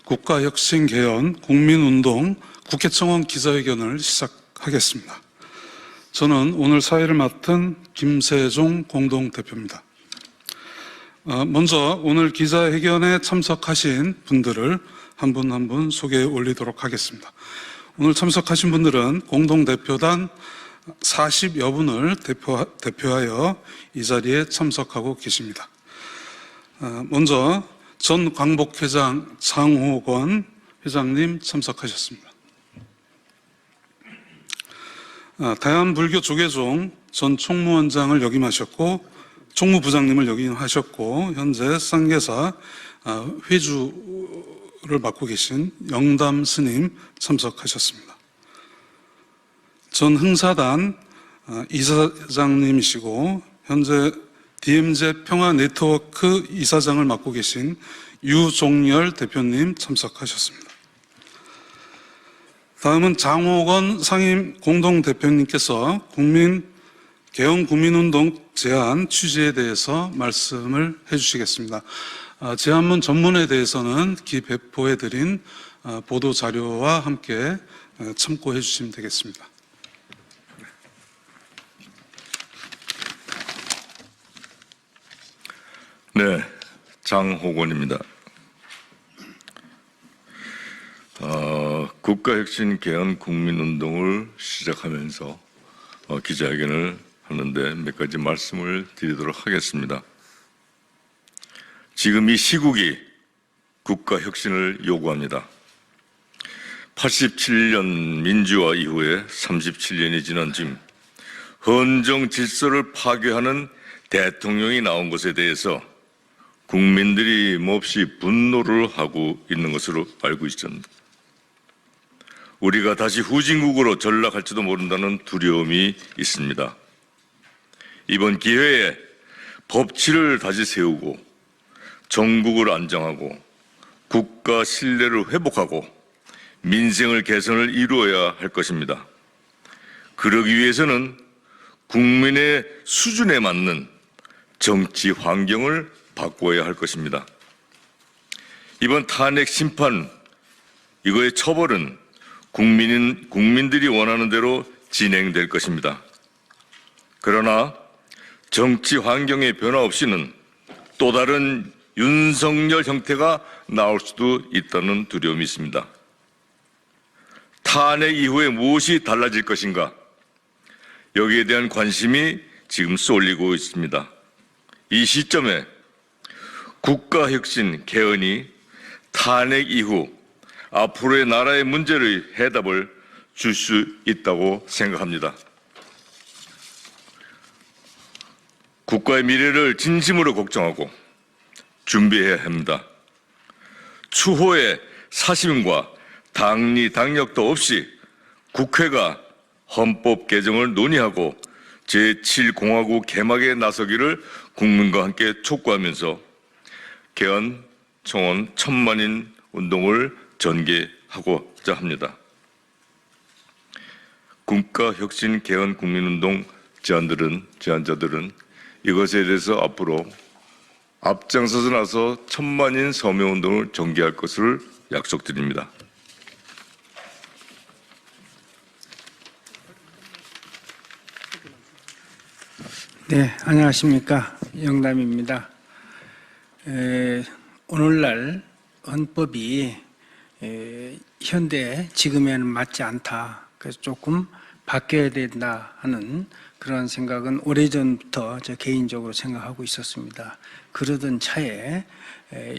국가혁신개헌 국민운동 국회청원 기자회견을 시작하겠습니다. 저는 오늘 사회를 맡은 김세종 공동대표입니다. 먼저 오늘 기자회견에 참석하신 분들을 한 분 한 분 소개해 올리도록 하겠습니다. 오늘 참석하신 분들은 공동대표단 40여 분을 대표하여 이 자리에 참석하고 계십니다. 먼저 전 광복회장 장호건 회장님 참석하셨습니다. 대한불교조계종 전 총무원장을 역임하셨고 총무부장님을 역임하셨고 현재 쌍계사 회주를 맡고 계신 영담 스님 참석하셨습니다. 전 흥사단 이사장님이시고 현재 DMZ 평화네트워크 이사장을 맡고 계신 유종열 대표님 참석하셨습니다. 다음은 장호건 상임 공동대표님께서 개헌 국민운동 제안 취지에 대해서 말씀을 해주시겠습니다. 제안문 전문에 대해서는 배포해드린 보도자료와 함께 참고해 주시면 되겠습니다. 네, 장호건입니다. 국가혁신 개헌 국민운동을 시작하면서 기자회견을 하는데 몇 가지 말씀을 드리도록 하겠습니다. 지금 이 시국이 국가혁신을 요구합니다. 87년 민주화 이후에 37년이 지난 지금 헌정 질서를 파괴하는 대통령이 나온 것에 대해서 국민들이 몹시 분노를 하고 있는 것으로 알고 있습니다. 우리가 다시 후진국으로 전락할지도 모른다는 두려움이 있습니다. 이번 기회에 법치를 다시 세우고 정국을 안정하고 국가 신뢰를 회복하고 민생을 개선을 이루어야 할 것입니다. 그러기 위해서는 국민의 수준에 맞는 정치 환경을 바꿔야 할 것입니다. 이번 탄핵 심판, 이거의 처벌은 국민들이 원하는 대로 진행될 것입니다. 그러나 정치 환경의 변화 없이는 또 다른 윤석열 형태가 나올 수도 있다는 두려움이 있습니다. 탄핵 이후에 무엇이 달라질 것인가? 여기에 대한 관심이 지금 쏠리고 있습니다. 이 시점에 국가혁신 개헌이 탄핵 이후 앞으로의 나라의 문제를 해답을 줄 수 있다고 생각합니다. 국가의 미래를 진심으로 걱정하고 준비해야 합니다. 추호의 사심과 당리 당력도 없이 국회가 헌법 개정을 논의하고 제7공화국 개막에 나서기를 국민과 함께 촉구하면서 개헌 청원 1000만인 운동을 전개하고자 합니다. 국가혁신 개헌 국민운동 제안자들은 이것에 대해서 앞으로 앞장서서 나서 1000만인 서명운동을 전개할 것을 약속드립니다. 네, 안녕하십니까. 영담입니다. 오늘날 헌법이 현대 지금에는 맞지 않다. 그래서 조금 바뀌어야 된다 하는 그런 생각은 오래전부터 저 개인적으로 생각하고 있었습니다. 그러던 차에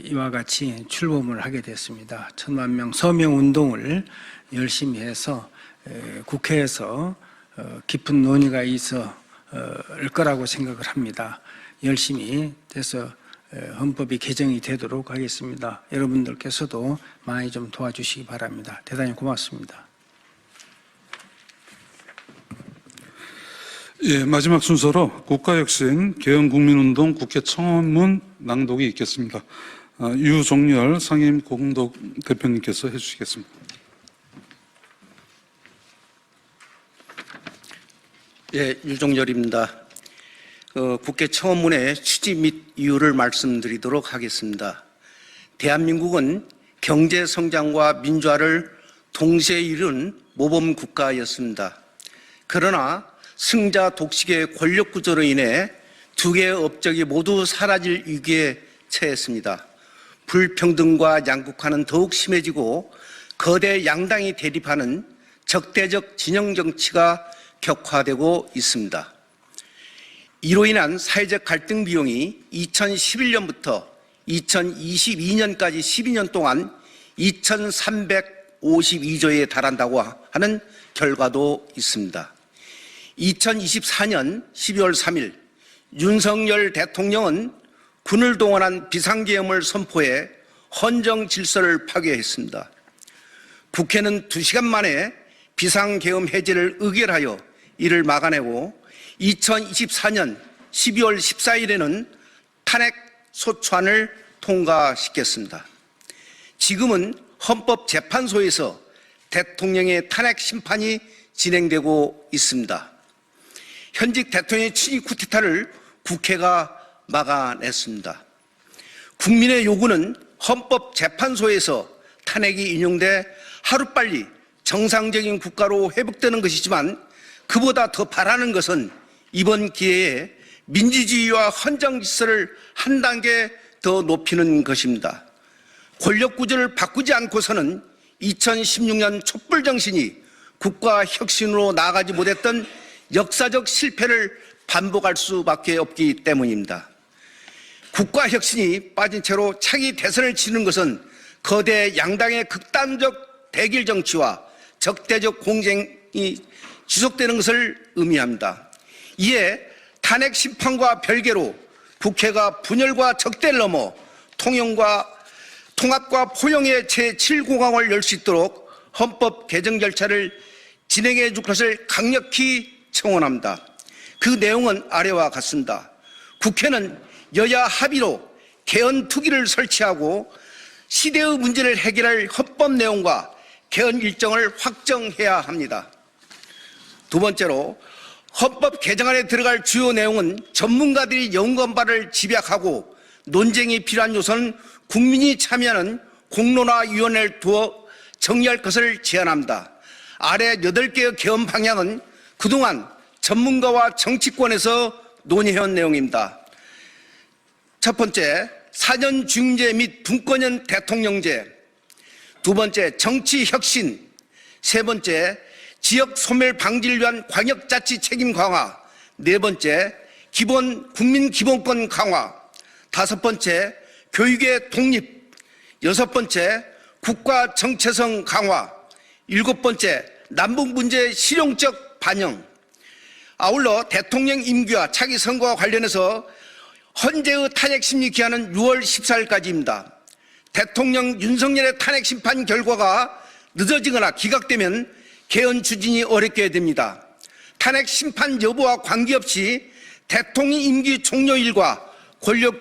이와 같이 출범을 하게 됐습니다. 1000만 명 서명 운동을 열심히 해서 국회에서 깊은 논의가 있을 거라고 생각을 합니다. 열심히 해서 헌법이 개정이 되도록 하겠습니다. 여러분들께서도 많이 좀 도와주시기 바랍니다. 대단히 고맙습니다. 예, 마지막 순서로 국가혁신 개헌 국민운동 국회 청원문 낭독이 있겠습니다. 유종열 상임 공동대표님께서 해주시겠습니다. 예, 유종열입니다. 국회 청원문의 취지 및 이유를 말씀드리도록 하겠습니다. 대한민국은 경제 성장과 민주화를 동시에 이룬 모범 국가였습니다. 그러나 승자 독식의 권력 구조로 인해 두 개의 업적이 모두 사라질 위기에 처했습니다. 불평등과 양극화는 더욱 심해지고 거대 양당이 대립하는 적대적 진영 정치가 격화되고 있습니다. 이로 인한 사회적 갈등 비용이 2011년부터 2022년까지 12년 동안 2,352조에 달한다고 하는 결과도 있습니다. 2024년 12월 3일 윤석열 대통령은 군을 동원한 비상계엄을 선포해 헌정 질서를 파괴했습니다. 국회는 2시간 만에 비상계엄 해제를 의결하여 이를 막아내고 2024년 12월 14일에는 탄핵 소추안을 통과시켰습니다. 지금은 헌법재판소에서 대통령의 탄핵 심판이 진행되고 있습니다. 현직 대통령의 친위 쿠데타를 국회가 막아냈습니다. 국민의 요구는 헌법재판소에서 탄핵이 인용돼 하루빨리 정상적인 국가로 회복되는 것이지만 그보다 더 바라는 것은 이번 기회에 민주주의와 헌정질서를 한 단계 더 높이는 것입니다. 권력구조를 바꾸지 않고서는 2016년 촛불정신이 국가 혁신으로 나아가지 못했던 역사적 실패를 반복할 수밖에 없기 때문입니다. 국가 혁신이 빠진 채로 차기 대선을 치는 것은 거대 양당의 극단적 대결 정치와 적대적 공쟁이 지속되는 것을 의미합니다. 이에 탄핵 심판과 별개로 국회가 분열과 적대를 넘어 통합과 포용의 제7공항을 열 수 있도록 헌법 개정 절차를 진행해 줄 것을 강력히 청원합니다. 그 내용은 아래와 같습니다. 국회는 여야 합의로 개헌 특위를 설치하고 시대의 문제를 해결할 헌법 내용과 개헌 일정을 확정해야 합니다. 두 번째로 헌법 개정안에 들어갈 주요 내용은 전문가들이 연구한 바를 집약하고 논쟁이 필요한 요소는 국민이 참여하는 공론화위원회를 두어 정리할 것을 제안합니다. 아래 8개의 개헌 방향은 그동안 전문가와 정치권에서 논의해온 내용입니다. 첫 번째, 사전중재 및 분권형 대통령제. 두 번째, 정치혁신. 세 번째, 지역 소멸 방지를 위한 광역자치 책임 강화. 네 번째, 국민 기본권 강화. 다섯 번째, 교육의 독립. 여섯 번째, 국가 정체성 강화. 일곱 번째, 남북 문제 실용적 반영. 아울러 대통령 임기와 차기 선거와 관련해서 헌재의 탄핵 심리 기한은 6월 14일까지입니다. 대통령 윤석열의 탄핵 심판 결과가 늦어지거나 기각되면 개헌 추진이 어렵게 됩니다. 탄핵 심판 여부와 관계없이 대통령 임기 종료일과 권력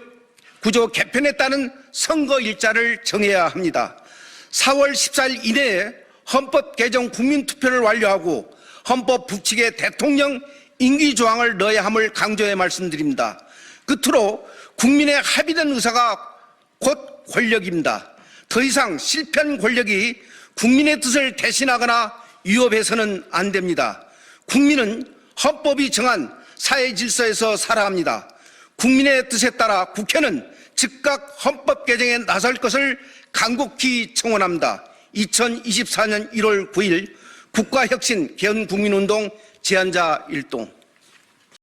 구조 개편에 따른 선거 일자를 정해야 합니다. 4월 14일 이내에 헌법 개정 국민투표를 완료하고 헌법 북측에 대통령 임기 조항을 넣어야 함을 강조해 말씀드립니다. 끝으로 국민의 합의된 의사가 곧 권력입니다. 더 이상 실패한 권력이 국민의 뜻을 대신하거나 위협해서는 안 됩니다. 국민은 헌법이 정한 사회 질서에서 살아갑니다. 국민의 뜻에 따라 국회는 즉각 헌법 개정에 나설 것을 간곡히 청원합니다. 2024년 1월 9일 국가혁신 개헌국민운동 제안자 일동.